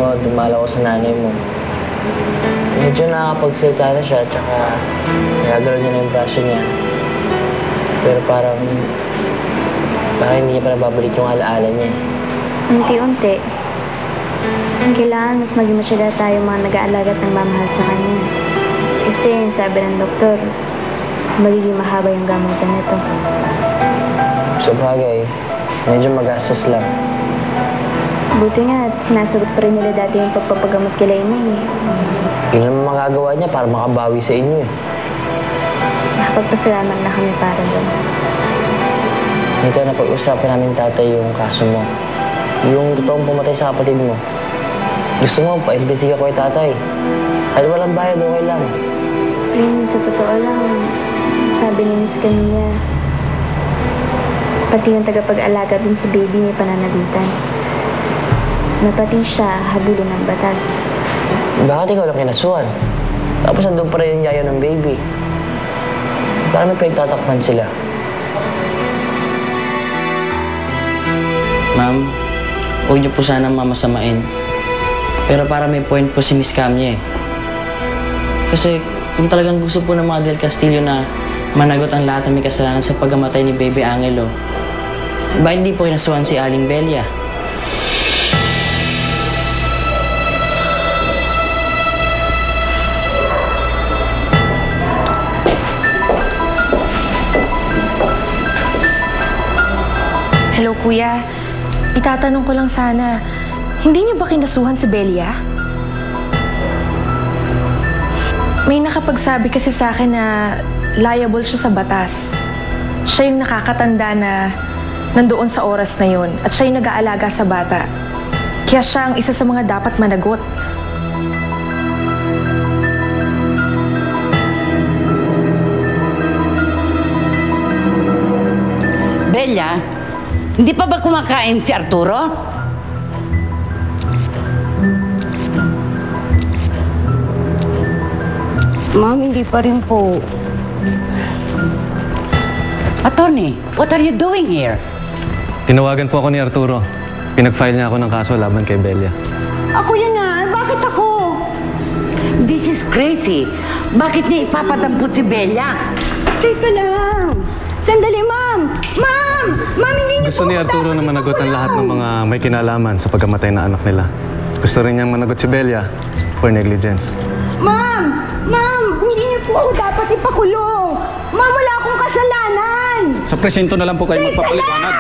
mo, dumalaw ko sa nanay mo. Medyo nakakapagsalita na siya, tsaka nagagalaw niya na yung braso niya. Pero parang hindi niya pa nababalik yung alaala niya. Unti-unti. Kailangan mas maging masyada tayo mga nag-aalaga at nagmamahal sa kanya. Kasi sabi ng doktor, magiging mahaba yung gamutan nito. Sa bagay, medyo magastos lang. Buti nga at sinasagot pa rin nila dati yung pagpapagamot kila Inay. Yun ang magagawa niya para makabawi sa inyo. Nakapagpasalamat na kami para doon. Dito na pag-usapan namin tatay yung kaso mo. Yung totoong pumatay sa kapatid mo. Gusto mo, pa-imbestiga ko kay tatay. Kahit walang bayad, okay lang. Sa totoo lang, sabi ni Miss Camilla, pati yung tagapag-alaga dun sa baby may pananagutan. Na pati siya habulo ng batas. Bakit ikaw lang kinasuhan? Tapos nandun pa rin yung yayo ng baby. Parang may pinagtatakpan sila. Ma'am, huwag niyo po sanang mamasamain. Pero para may point po si Miss Camille. Kasi kung talagang gusto po ng mga Del Castillo na managot ang lahat ng may kasalanan sa pagkamatay ni Baby Angelo, ba hindi po kinasuhan si Aling Belia? Hello, Kuya. Itatanong ko lang sana, hindi niyo ba kinasuhan si Belia? May nakapagsabi kasi sa akin na liable siya sa batas. Siya yung nakakatanda na nandoon sa oras na yun at siya yung nag-aalaga sa bata. Kaya siya ang isa sa mga dapat managot. Belia, hindi pa ba kumakain si Arturo? Ma'am, hindi pa rin po. Attorney, what are you doing here? Tinawagan po ako ni Arturo. Pinag-file niya ako ng kaso laban kay Belia. Ako yan na. Bakit ako? This is crazy. Bakit niya ipapadampot si Belia? Teka lang. Sandali, ma'am. Ma'am! Ma'am, hindi niyo Gusto ni Arturo na managot ang lahat ng mga may kinalaman sa pagkamatay na anak nila. Gusto rin niyang managot si Belia for negligence. Ma'am! Ma'am! Hindi niyo po ako dapat ipakulong. Ma'am, wala akong kasalanan. Sa presinto na lang po kayo magpapaliwanag.